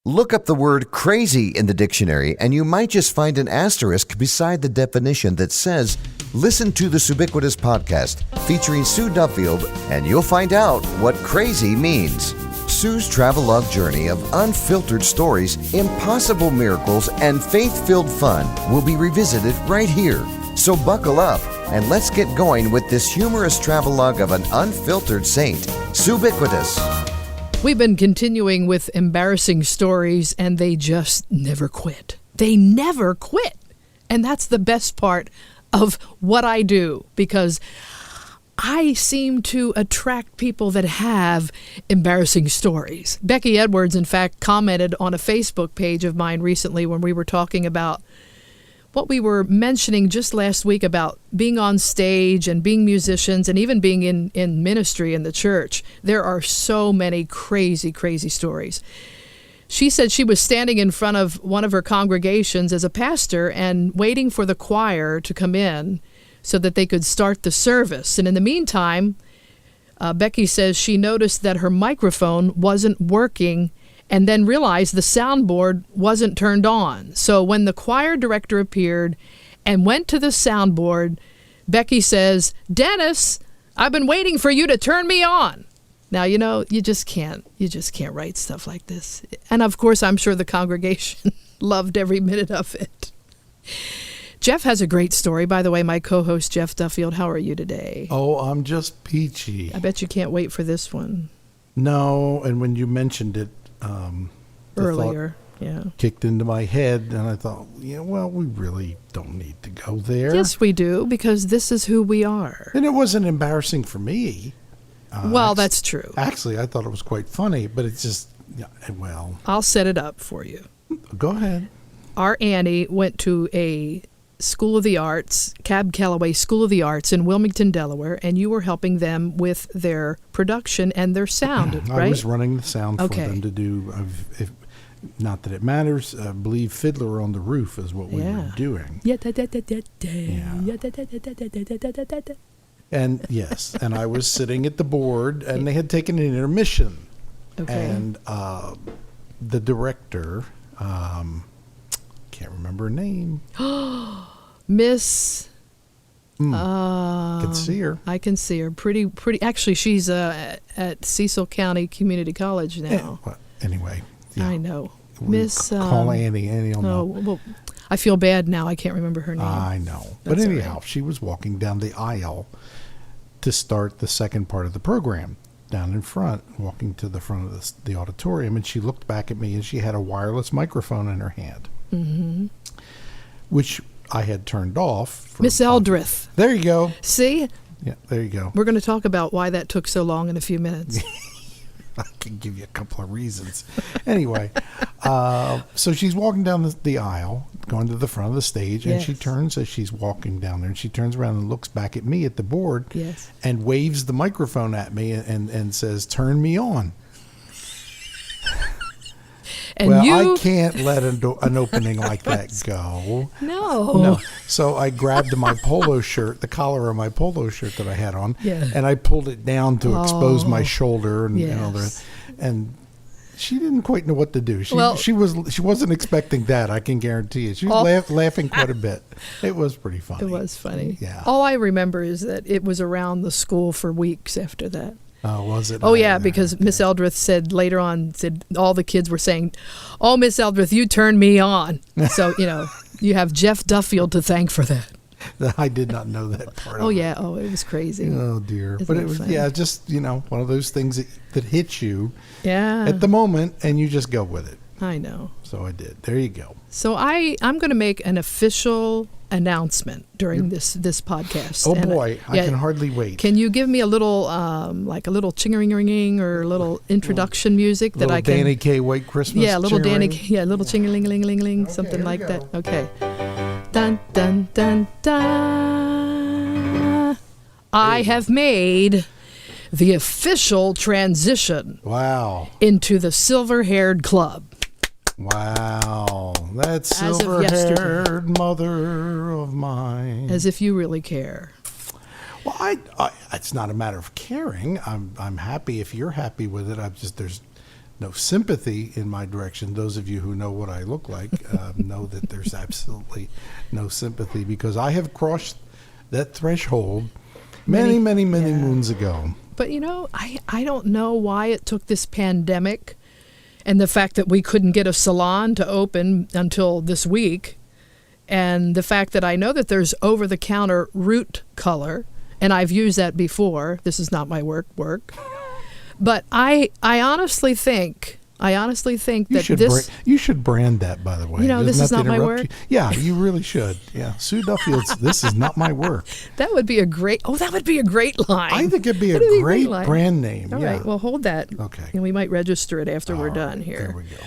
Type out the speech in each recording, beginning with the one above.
Look up the word crazy in the dictionary and you might just find an asterisk beside the definition that says, listen to the Subiquitous podcast featuring Sue Duffield and you'll find out what crazy means. Sue's travelogue journey of unfiltered stories, impossible miracles, and faith-filled fun will be revisited right here. So buckle up and let's get going with this humorous travelogue of an unfiltered saint, Subiquitous. We've been continuing with embarrassing stories, and they just never quit. They never quit. And that's the best part of what I do, because I seem to attract people that have embarrassing stories. Becky Edwards, in fact, commented on a Facebook page of mine recently when we were talking about what we were mentioning just last week about being on stage and being musicians and even being in ministry in the church. There are so many crazy, crazy stories. She said she was standing in front of one of her congregations as a pastor and waiting for the choir to come in so that they could start the service. And in the meantime, Becky says she noticed that her microphone wasn't working and then realized the soundboard wasn't turned on. So when the choir director appeared and went to the soundboard, Becky says, "Dennis, I've been waiting for you to turn me on." Now, you know, you just can't write stuff like this. And of course, I'm sure the congregation loved every minute of it. Jeff has a great story. By the way, my co-host, Jeff Duffield, how are you today? Oh, I'm just peachy. I bet you can't wait for this one. No, and when you mentioned it, earlier, yeah, kicked into my head, and I thought, yeah, well, we really don't need to go there. Yes, we do, because this is who we are. And it wasn't embarrassing for me. Well, that's true. Actually, I thought it was quite funny, but it's just, yeah, well. I'll set it up for you. Go ahead. Our Annie went to a School of the Arts, Cab Calloway School of the Arts in Wilmington, Delaware, and you were helping them with their production and their sound, right? I was running the sound for them to do, not that it matters, I believe Fiddler on the Roof is what we were doing. And yes, and I was sitting at the board, and they had taken an intermission. Okay. And the director, can't remember her name. Miss. Can see her. I can see her. Pretty. Actually, she's at Cecil County Community College now. Anyway. Yeah. I know. Miss. Call Annie. Annie will know. Well, I feel bad now. I can't remember her name. I know. But anyhow, she was walking down the aisle to start the second part of the program. Down in front, walking to the front of the auditorium, and she looked back at me, and she had a wireless microphone in her hand. Mm-hmm. Which I had turned off. Miss Eldrith. There you go. See? Yeah, there you go. We're going to talk about why that took so long in a few minutes. I can give you a couple of reasons. Anyway, so she's walking down the aisle, going to the front of the stage, and she turns as she's walking down there, and she turns around and looks back at me at the board and waves the microphone at me and says, "Turn me on." And I can't let an opening like that go. No. So I grabbed my polo shirt, the collar of my polo shirt that I had on, Yeah. and I pulled it down to expose my shoulder and all that. And she didn't quite know what to do. She wasn't expecting that. I can guarantee it. She was laughing quite a bit. It was pretty funny. It was funny. Yeah. All I remember is that it was around the school for weeks after that. Oh, was it? Oh, yeah, because Miss Eldrith said later on, all the kids were saying, "Oh, Miss Eldrith, you turned me on." So, you have Jeff Duffield to thank for that. I did not know that part. Oh, yeah. Oh, it was crazy. Oh, dear. But it was, funny? Just, one of those things that hits you at the moment, and you just go with it. I know. So I did. There you go. So I'm going to make an official announcement during this podcast. Oh, boy. I can hardly wait. Can you give me a little, like a little ching-a-ring-a-ring or a little introduction music that I can... Danny Kaye White Christmas Yeah, a little Danny Kaye, little ching-a-ling-a-ling-a-ling, something like that. Okay. Dun, dun, dun, dun. I have made the official transition. Wow. Into the Silver-Haired Club. Wow. That silver-haired mother of mine. As if you really care. Well, I it's not a matter of caring. I'm happy if you're happy with it. no sympathy in my direction. Those of you who know what I look like know that there's absolutely no sympathy, because I have crossed that threshold many moons ago. But I don't know why it took this pandemic and the fact that we couldn't get a salon to open until this week, and the fact that I know that there's over-the-counter root color, and I've used that before. This is not my work. But I honestly think that you should brand that, by the way. This is not my work. Yeah, you really should. Yeah, Sue Duffield's "This is not my work." That would be a great line. I think it'd be a great brand name. All right, well, hold that. Okay. And we might register it after we're done here. There we go.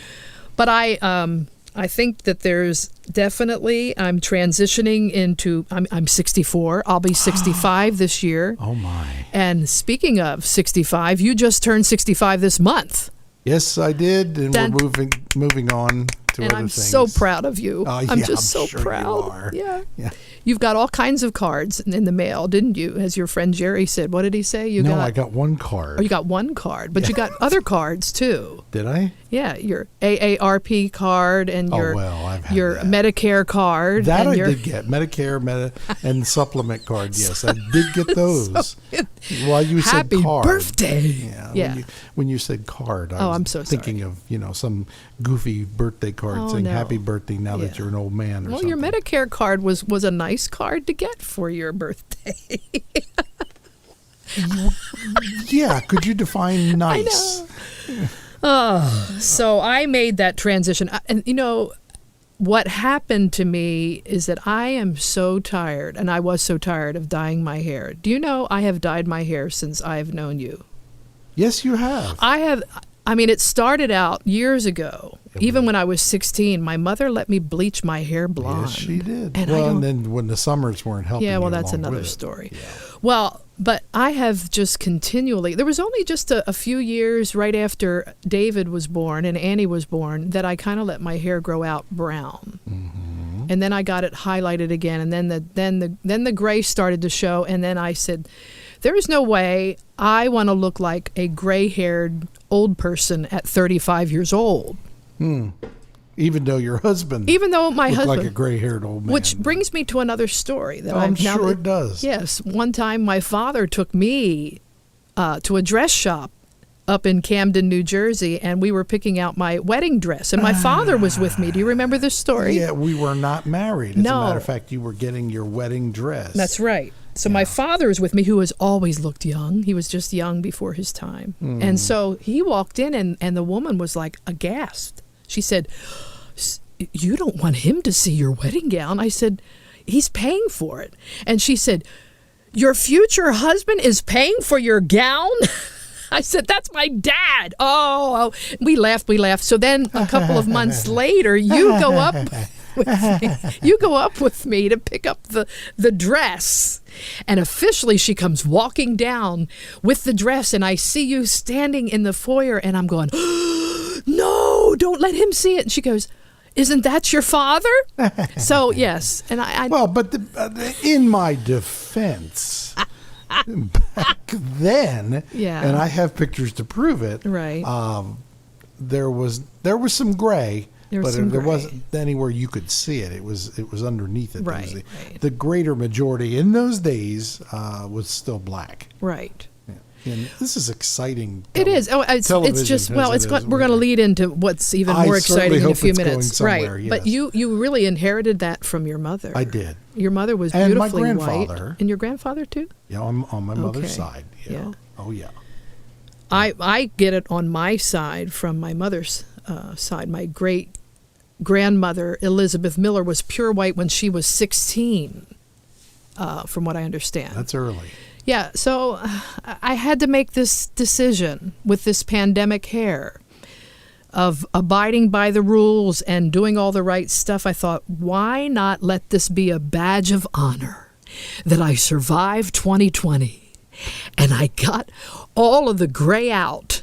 But I think that there's definitely, I'm transitioning into, I'm 64. I'll be 65 this year. Oh, my. And speaking of 65, you just turned 65 this month. Yes, I did, and we're moving on to and other I'm things. so proud of you. I'm just so sure proud. You are. Yeah. You've got all kinds of cards in the mail, didn't you? As your friend Jerry said. What did he say? I got one card. Oh, you got one card, but you got other cards too. Did I? Yeah, your AARP card and your I've had your that. Medicare card. That and I did get. Medicare, and supplement card. Yes, I did get those. Well, you said card. Happy birthday. Yeah. When you said card, I was so thinking of some goofy birthday card saying no. happy birthday now that you're an old man or something. Well, your Medicare card was a nice card to get for your birthday. Yeah, could you define nice? I know. So I made that transition. And what happened to me is that I am so tired, and I was so tired of dyeing my hair. Do you know I have dyed my hair since I've known you? Yes, you have. I have. I mean, it started out years ago. Even when I was 16, my mother let me bleach my hair blonde. Yes, she did. And then when the summers weren't helping yeah, well, you that's along another with it. story. Yeah. Well, but I have just continually, there was only just a few years right after David was born and Annie was born that I kind of let my hair grow out brown. Mm-hmm. And then I got it highlighted again, and then the gray started to show, and then I said, there is no way I want to look like a gray-haired old person at 35 years old. Even though your husband my husband like a gray-haired old man. Which brings me to another story. I'm sure it does. Yes. One time my father took me to a dress shop up in Camden, New Jersey, and we were picking out my wedding dress. And my father was with me. Do you remember this story? Yeah, we were not married. As No. a matter of fact, you were getting your wedding dress. That's right. So my father was with me, who has always looked young. He was just young before his time. And so he walked in, and the woman was like aghast. She said, you don't want him to see your wedding gown. I said, he's paying for it. And she said, your future husband is paying for your gown? I said, that's my dad. Oh, we laughed. So then a couple of months later, you go up with me to pick up the dress. And officially she comes walking down with the dress, and I see you standing in the foyer, and I'm going, no, don't let him see it. And she goes, isn't that your father? So, yes. And but in my defense, back then, and I have pictures to prove it, right. There was some gray. There gray. wasn't anywhere you could see it. It was underneath it. Right, The greater majority in those days was still black. Right. Yeah. And this is exciting. It is. Oh, it's just we're going to lead into what's even more exciting in a few minutes. Right. Yes. But you really inherited that from your mother. I did. Your mother was and beautifully my grandfather. white. And your grandfather too? Yeah, on my mother's side. Yeah. Oh yeah. I get it on my side from my mother's side. My great grandmother Elizabeth Miller was pure white when she was 16, from what I understand. That's early. Yeah, so I had to make this decision with this pandemic hair of abiding by the rules and doing all the right stuff. I thought, why not let this be a badge of honor that I survived 2020 and I got all of the gray out.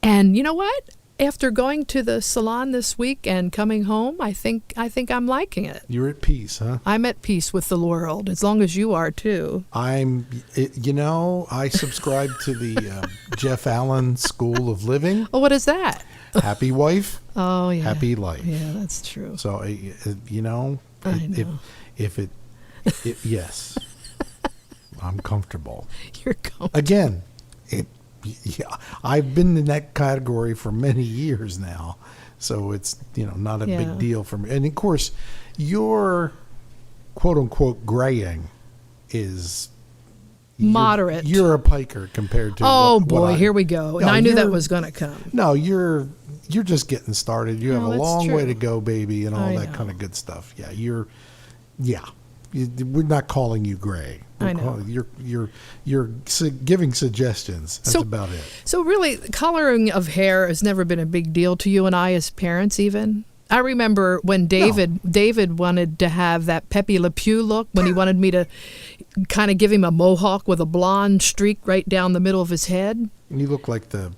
And you know what? after going to the salon this week and coming home, I think I'm liking it. You're at peace, huh? I'm at peace with the world, as long as you are too. I subscribe to the Jeff Allen School of Living. Oh, what is that? Happy wife, Oh, yeah. happy life. Yeah, that's true. So, I know. Yes, I'm comfortable. You're comfortable. Again, I've been in that category for many years now, so it's not a big deal for me. And of course, your quote unquote graying is moderate. You're a piker compared to. Oh boy, here we go. And I knew that was going to come. No, you're just getting started. You have a long way to go, baby, and all that kind of good stuff. Yeah, we're not calling you gray. I know. You're giving suggestions. That's about it. So really, coloring of hair has never been a big deal to you and I as parents even. I remember when David wanted to have that Pepe Le Pew look, when he wanted me to kind of give him a mohawk with a blonde streak right down the middle of his head. And you look like the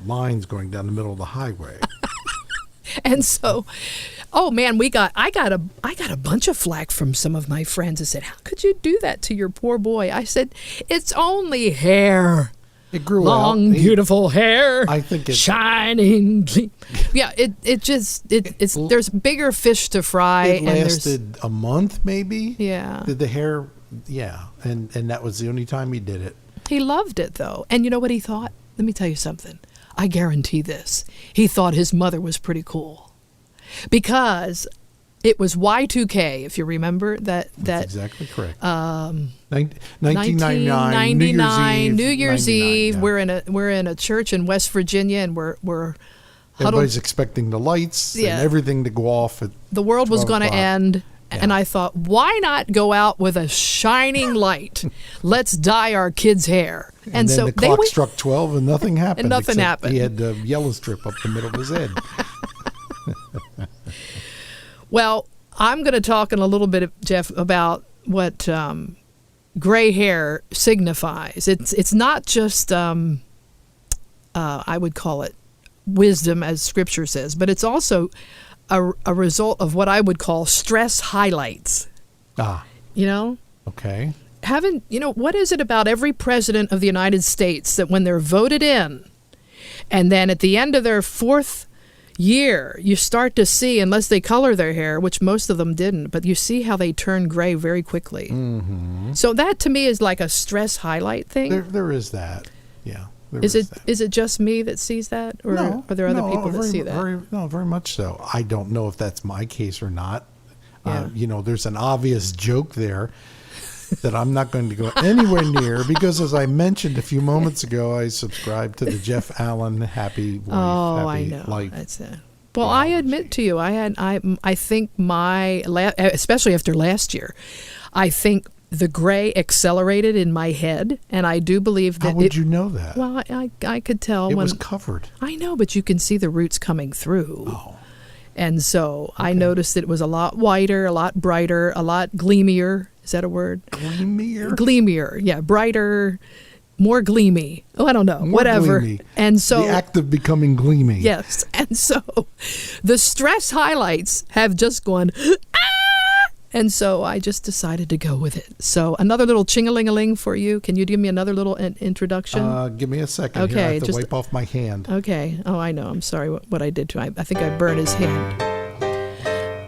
lines going down the middle of the highway. And so, oh man, I got a bunch of flack from some of my friends that said, "How could you do that to your poor boy?" I said, "It's only hair. It grew long, out. Beautiful hair. I think it's shining. Yeah, it's there's bigger fish to fry. It lasted a month, maybe. Yeah. The hair, and that was the only time he did it. He loved it though, and you know what he thought? Let me tell you something. I guarantee this. He thought his mother was pretty cool, because it was Y2K, if you remember that. That's exactly correct. 1999, New Year's Eve. Yeah. We're in a church in West Virginia, and we're huddled. Everybody's expecting the lights and everything to go off. The world was going to end. Yeah. And I thought, why not go out with a shining light? Let's dye our kids' hair. And then so the clock struck 12 and nothing happened. And nothing happened. He had the yellow strip up the middle of his head. Well, I'm going to talk in a little bit, Jeff, about what gray hair signifies. It's not just, I would call it wisdom, as Scripture says, but it's also a result of what I would call stress highlights. Okay. What is it about every president of the United States that when they're voted in, and then at the end of their fourth year, you start to see, unless they color their hair, which most of them didn't, but you see how they turn gray very quickly. Mm-hmm. So that to me is like a stress highlight thing. There is that. Yeah. Is it just me that sees that, or are there other people that see that? Very much so. I don't know if that's my case or not. Yeah. There's an obvious joke there that I'm not going to go anywhere near, because as I mentioned a few moments ago, I subscribe to the Jeff Allen Happy Wife, Happy Life. That's it. Well, I admit to you, I think especially after last year, I think the gray accelerated in my head, and I do believe that. How would you know that? Well, I could tell. It was covered. I know, but you can see the roots coming through. Oh. And so I noticed that it was a lot whiter, a lot brighter, a lot gleamier. Is that a word? Gleamier? Gleamier, yeah. Brighter, more gleamy. Oh, I don't know. Whatever. Gleamy. And so the act of becoming gleamy. Yes. And so the stress highlights have just gone, and so I just decided to go with it. So another little ching-a-ling-a-ling for you. Can you give me another little introduction? Give me a second. Okay. Here. I have to wipe off my hand. Okay. Oh, I know. I'm sorry what I did to him. I think I burned his hand.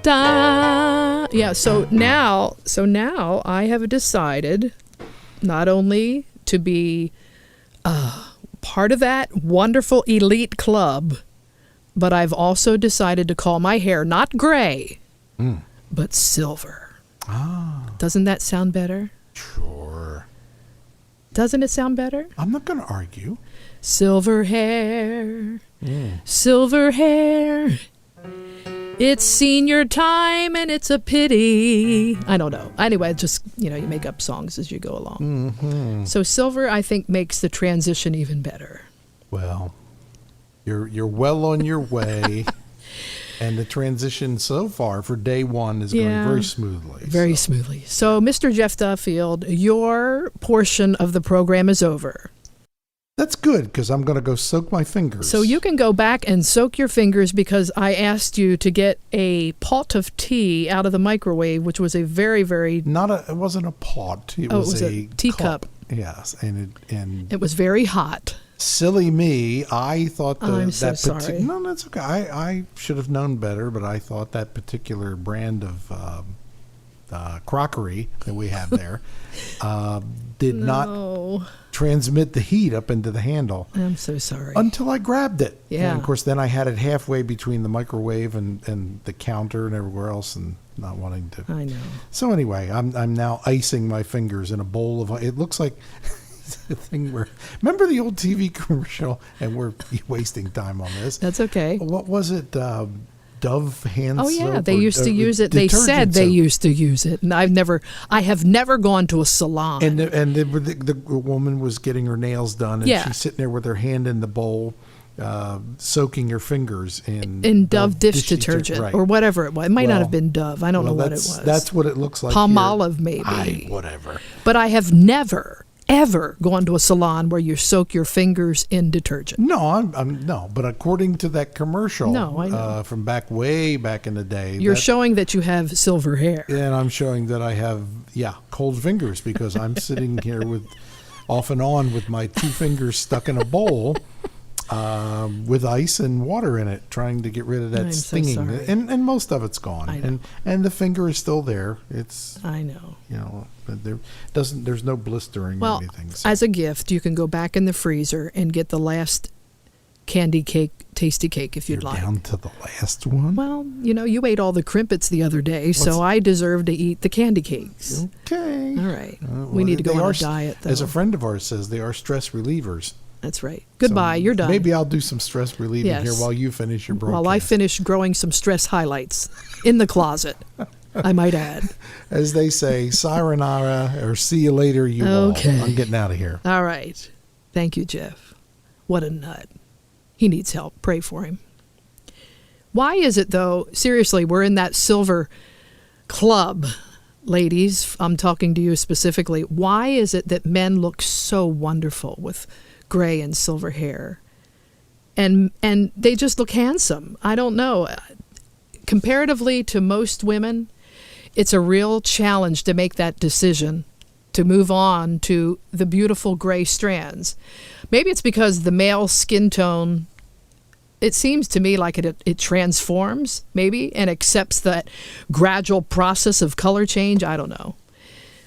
Da. Yeah. So now I have decided not only to be part of that wonderful elite club, but I've also decided to call my hair not gray, but silver. Doesn't that sound better? Sure. Doesn't it sound better? I'm not going to argue. Silver hair, silver hair. It's senior time and it's a pity. I don't know. Anyway, just, you make up songs as you go along. Mm-hmm. So silver, I think, makes the transition even better. Well, you're well on your way. And the transition so far for day one is going very smoothly. Very smoothly. So, Mr. Jeff Duffield, your portion of the program is over. That's good, because I'm going to go soak my fingers. So you can go back and soak your fingers, because I asked you to get a pot of tea out of the microwave, which was a very, very... It wasn't a pot. It was a teacup. Yes, and it was very hot. Silly me, I thought I'm so sorry. No, that's okay. I should have known better, but I thought that particular brand of crockery that we have there did not transmit the heat up into the handle. I'm so sorry. Until I grabbed it. Yeah. And of course, then I had it halfway between the microwave and the counter and everywhere else, and not wanting to. I know. So anyway, I'm now icing my fingers in a bowl of. It looks like the thing where. Remember the old TV commercial? And we're wasting time on this. That's okay. What was it? Dove hand soap? Oh yeah, they used to use it. They detergent said they soap. used to use it, and I have never gone to a salon. And the woman was getting her nails done, and Yeah. she's sitting there with her hand in the bowl, soaking her fingers in Dove dish detergent, right. or whatever it was. It might not Well, have been Dove. I don't know what it was. That's what it looks like. Palmolive, maybe. Whatever. But I have never, ever gone to a salon where you soak your fingers in detergent. No, no. But according to that commercial, No, I know. from way back in the day, You're showing that you have silver hair. and I'm showing that I have cold fingers, because I'm sitting here with off and on with my two fingers stuck in a bowl. With ice and water in it, trying to get rid of that I'm so stinging, sorry. and most of it's gone, I know. and the finger is still there. It's I know. but there's no blistering or Well, anything. So. as a gift, you can go back in the freezer and get the last candy cake, tasty cake, if you'd You're like. down to the last one. Well, you ate all the crimpets the other day, so I deserve to eat the candy cakes. Okay. All right. We need to go on a diet, though. As a friend of ours says, they are stress relievers. That's right. Goodbye. So you're done. Maybe I'll do some stress relieving Yes. here while you finish your broadcast. While I finish growing some stress highlights in the closet, I might add. As they say, sayonara, or see you later, you all. Okay. I'm getting out of here. All right. Thank you, Jeff. What a nut. He needs help. Pray for him. Why is it, though, seriously, we're in that silver club, ladies, I'm talking to you specifically. Why is it that men look so wonderful with gray and silver hair? And they just look handsome. I don't know. Comparatively to most women, it's a real challenge to make that decision to move on to the beautiful gray strands. Maybe it's because the male skin tone, it seems to me like it transforms, maybe, and accepts that gradual process of color change. I don't know.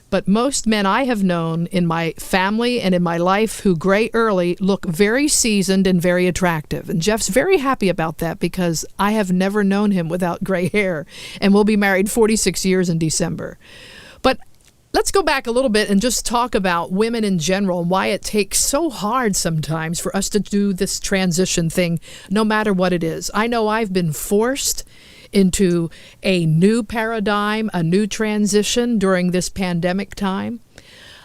But most men I have known in my family and in my life who gray early look very seasoned and very attractive. And Jeff's very happy about that, because I have never known him without gray hair. And we'll be married 46 years in December. But let's go back a little bit and just talk about women in general and why it takes so hard sometimes for us to do this transition thing, no matter what it is. I know I've been forced into a new paradigm, a new transition during this pandemic time.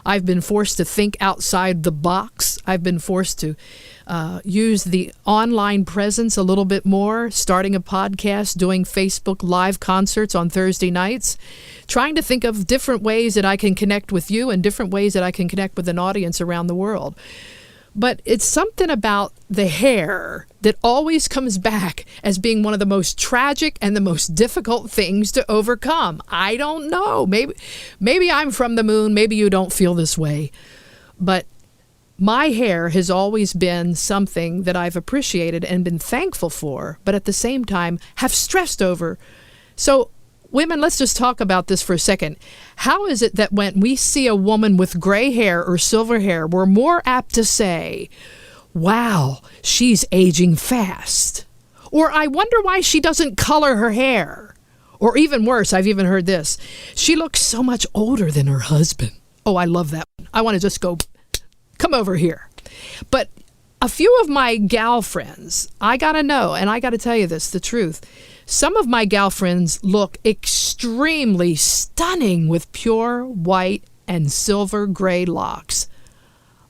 I've been forced to think outside the box. I've been forced to use the online presence a little bit more, starting a podcast, doing Facebook Live concerts on Thursday nights, trying to think of different ways that I can connect with you and different ways that I can connect with an audience around the world. But it's something about the hair that always comes back as being one of the most tragic and the most difficult things to overcome. I don't know. Maybe I'm from the moon. Maybe you don't feel this way. But my hair has always been something that I've appreciated and been thankful for, but at the same time have stressed over. So women, let's just talk about this for a second. How is it that when we see a woman with gray hair or silver hair, we're more apt to say, wow, she's aging fast? Or I wonder why she doesn't color her hair. Or even worse, I've even heard this, she looks so much older than her husband. Oh, I love that one. I want to just go, come over here. But a few of my gal friends, I got to know, and I got to tell you this, the truth. Some of my gal friends look extremely stunning with pure white and silver gray locks.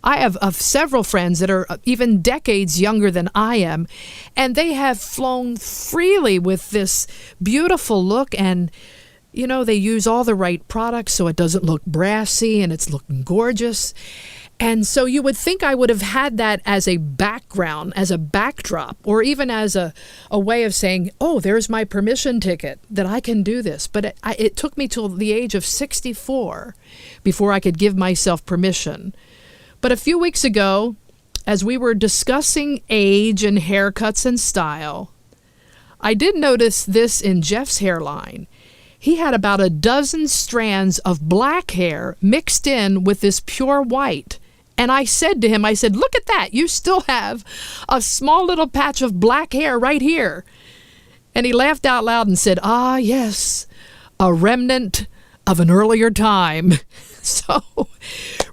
I have several friends that are even decades younger than I am, and they have flown freely with this beautiful look, and they use all the right products so it doesn't look brassy and it's looking gorgeous. And so you would think I would have had that as a background, as a backdrop, or even as a way of saying, oh, there's my permission ticket that I can do this. But it took me till the age of 64 before I could give myself permission. But a few weeks ago, as we were discussing age and haircuts and style, I did notice this in Jeff's hairline. He had about a dozen strands of black hair mixed in with this pure white. And I said to him, look at that. You still have a small little patch of black hair right here. And he laughed out loud and said, ah, yes, a remnant of an earlier time. So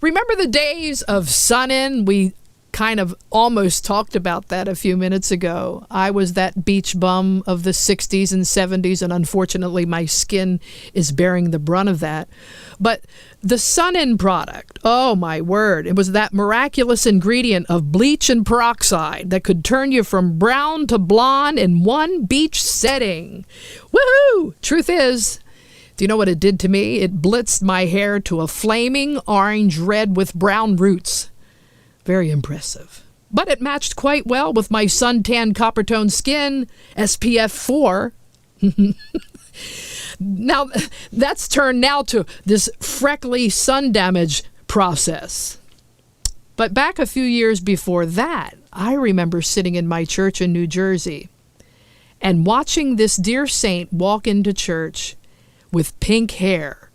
remember the days of sun-in? We kind of almost talked about that a few minutes ago. I was that beach bum of the 60s and 70s, and unfortunately my skin is bearing the brunt of that. But the sun-in product, oh my word, it was that miraculous ingredient of bleach and peroxide that could turn you from brown to blonde in one beach setting. Woohoo! Truth is, do you know what it did to me? It blitzed my hair to a flaming orange red with brown roots. Very impressive. But it matched quite well with my suntan copper tone skin, SPF 4. Now, that's turned now to this freckly sun damage process. But back a few years before that, I remember sitting in my church in New Jersey and watching this dear saint walk into church with pink hair.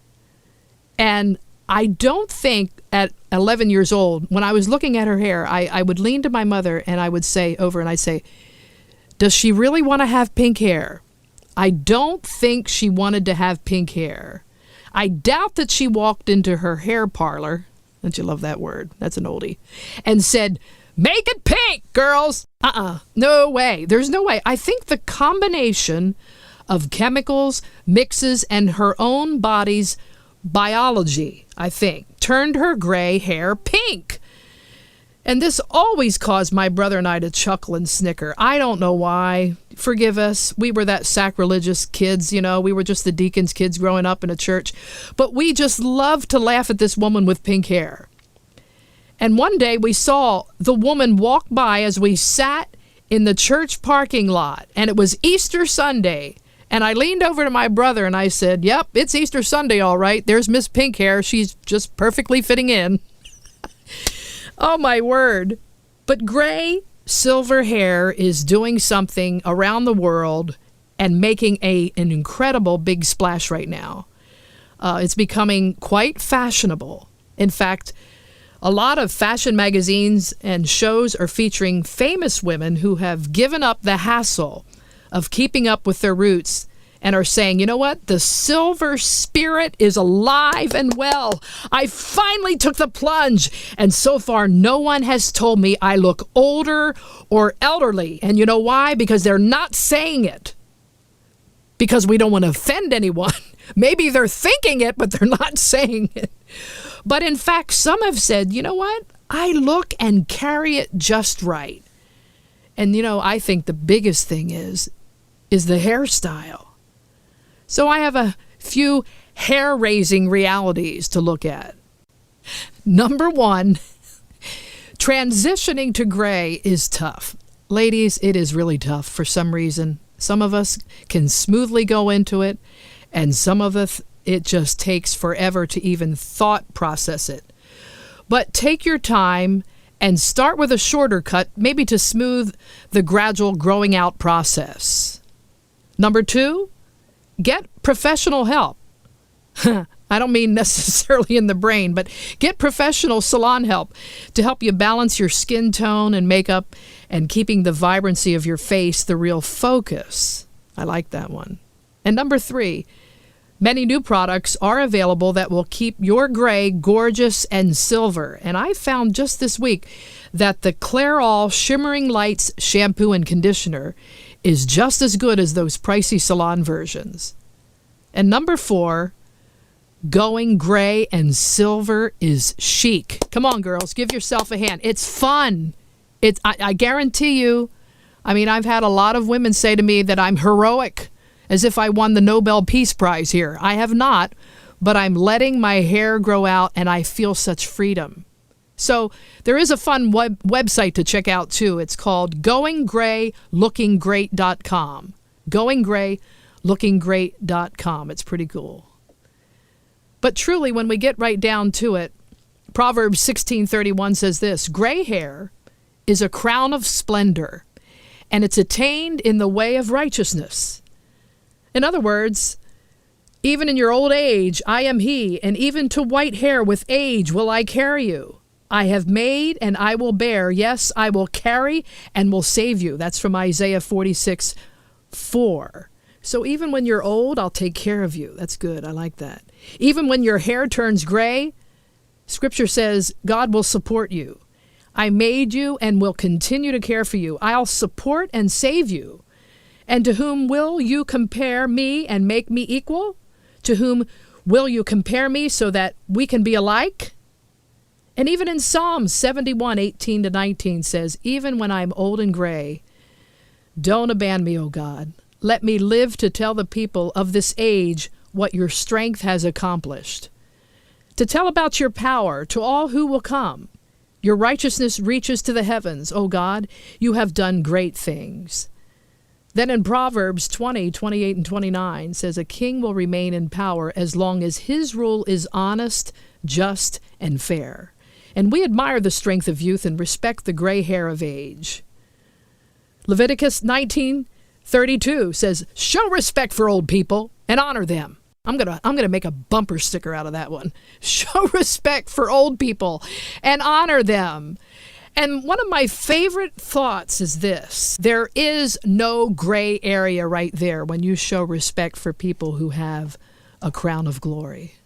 And I don't think at 11 years old, when I was looking at her hair, I would lean to my mother and I would say I'd say, does she really want to have pink hair? I don't think she wanted to have pink hair. I doubt that she walked into her hair parlor, don't you love that word? That's an oldie, and said, make it pink, girls. No way. There's no way. I think the combination of chemicals, mixes, and her own body's biology, I think, turned her gray hair pink. And this always caused my brother and I to chuckle and snicker. I don't know why. Forgive us. We were that sacrilegious kids, you know. We were just the deacon's kids growing up in a church. But we just loved to laugh at this woman with pink hair. And one day we saw the woman walk by as we sat in the church parking lot. And it was Easter Sunday. And I leaned over to my brother and I said, yep, it's Easter Sunday, all right. There's Miss Pink Hair. She's just perfectly fitting in. Oh, my word. But gray, silver hair is doing something around the world and making an incredible big splash right now. It's becoming quite fashionable. In fact, a lot of fashion magazines and shows are featuring famous women who have given up the hassle of keeping up with their roots and are saying, you know what? The silver spirit is alive and well. I finally took the plunge. And so far, no one has told me I look older or elderly. And you know why? Because they're not saying it. Because we don't want to offend anyone. Maybe they're thinking it, but they're not saying it. But in fact, some have said, you know what? I look and carry it just right. And you know, I think the biggest thing is the hairstyle. So I have a few hair-raising realities to look at. Number one, transitioning to gray is tough. Ladies, it is really tough for some reason. Some of us can smoothly go into it, and some of us, it just takes forever to even thought process it. But take your time and start with a shorter cut, maybe to smooth the gradual growing out process. Number two, get professional help. I don't mean necessarily in the brain, but get professional salon help to help you balance your skin tone and makeup and keeping the vibrancy of your face the real focus. I like that one. And number three, many new products are available that will keep your gray gorgeous and silver. And I found just this week that the Clairol Shimmering Lights shampoo and conditioner is just as good as those pricey salon versions. And number four, going gray and silver is chic. Come on, girls, give yourself a hand. It's fun. I guarantee you, I mean, I've had a lot of women say to me that I'm heroic, as if I won the Nobel Peace Prize here. I have not, but I'm letting my hair grow out and I feel such freedom. So there is a fun website to check out, too. It's called goinggraylookinggreat.com. Goinggraylookinggreat.com. It's pretty cool. But truly, when we get right down to it, Proverbs 16:31 says this, gray hair is a crown of splendor, and it's attained in the way of righteousness. In other words, even in your old age, I am he, and even to white hair with age will I carry you. I have made and I will bear. Yes, I will carry and will save you. That's from Isaiah 46:4. So even when you're old, I'll take care of you. That's good. I like that. Even when your hair turns gray, Scripture says God will support you. I made you and will continue to care for you. I'll support and save you. And to whom will you compare me and make me equal? To whom will you compare me so that we can be alike? And even in Psalms 71:18-19 says, even when I'm old and gray, don't abandon me, O God. Let me live to tell the people of this age what your strength has accomplished. To tell about your power to all who will come. Your righteousness reaches to the heavens, O God. You have done great things. Then in Proverbs 20:28-29 says, a king will remain in power as long as his rule is honest, just, and fair. And we admire the strength of youth and respect the gray hair of age. Leviticus 19:32 says, show respect for old people and honor them. I'm gonna make a bumper sticker out of that one. Show respect for old people and honor them. And one of my favorite thoughts is this. There is no gray area right there when you show respect for people who have a crown of glory.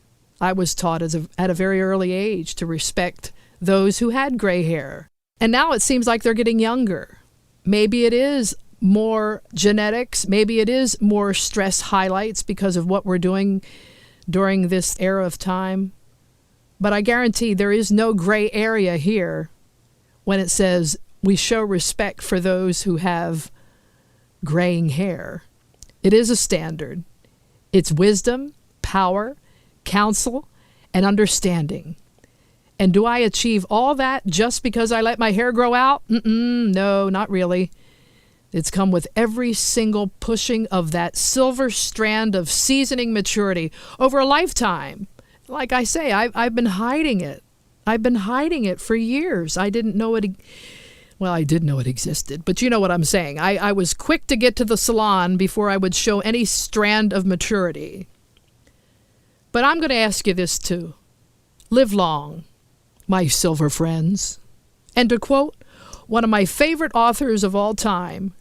I was taught at a very early age to respect those who had gray hair. And now it seems like they're getting younger. Maybe it is more genetics. Maybe it is more stress highlights because of what we're doing during this era of time. But I guarantee there is no gray area here when it says we show respect for those who have graying hair. It is a standard. It's wisdom, power, counsel, and understanding. And do I achieve all that just because I let my hair grow out? No, not really. It's come with every single pushing of that silver strand of seasoning maturity over a lifetime. Like I say, I've been hiding it. I've been hiding it for years. I didn't know it. Well, I did know it existed, but you know what I'm saying. I was quick to get to the salon before I would show any strand of maturity. But I'm going to ask you this too. Live long, my silver friends. And to quote one of my favorite authors of all time,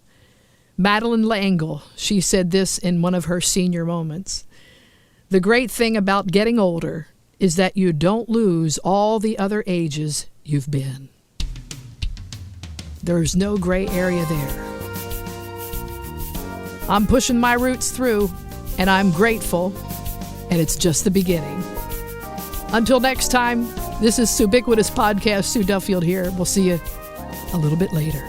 Madeleine L'Engle, she said this in one of her senior moments. The great thing about getting older is that you don't lose all the other ages you've been. There's no gray area there. I'm pushing my roots through, and I'm grateful, and it's just the beginning. Until next time, this is Subiquitous Podcast, Sue Duffield here. We'll see you a little bit later.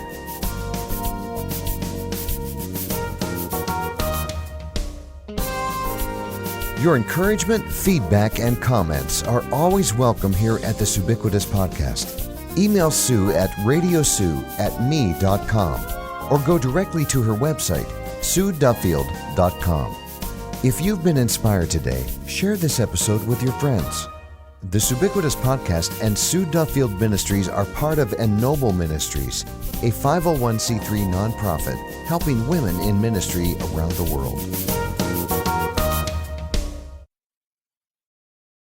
Your encouragement, feedback, and comments are always welcome here at the Subiquitous Podcast. Email Sue at radiosue@me.com or go directly to her website, sueduffield.com. If you've been inspired today, share this episode with your friends. The Subiquitous Podcast and Sue Duffield Ministries are part of Ennoble Ministries, a 501c3 nonprofit helping women in ministry around the world.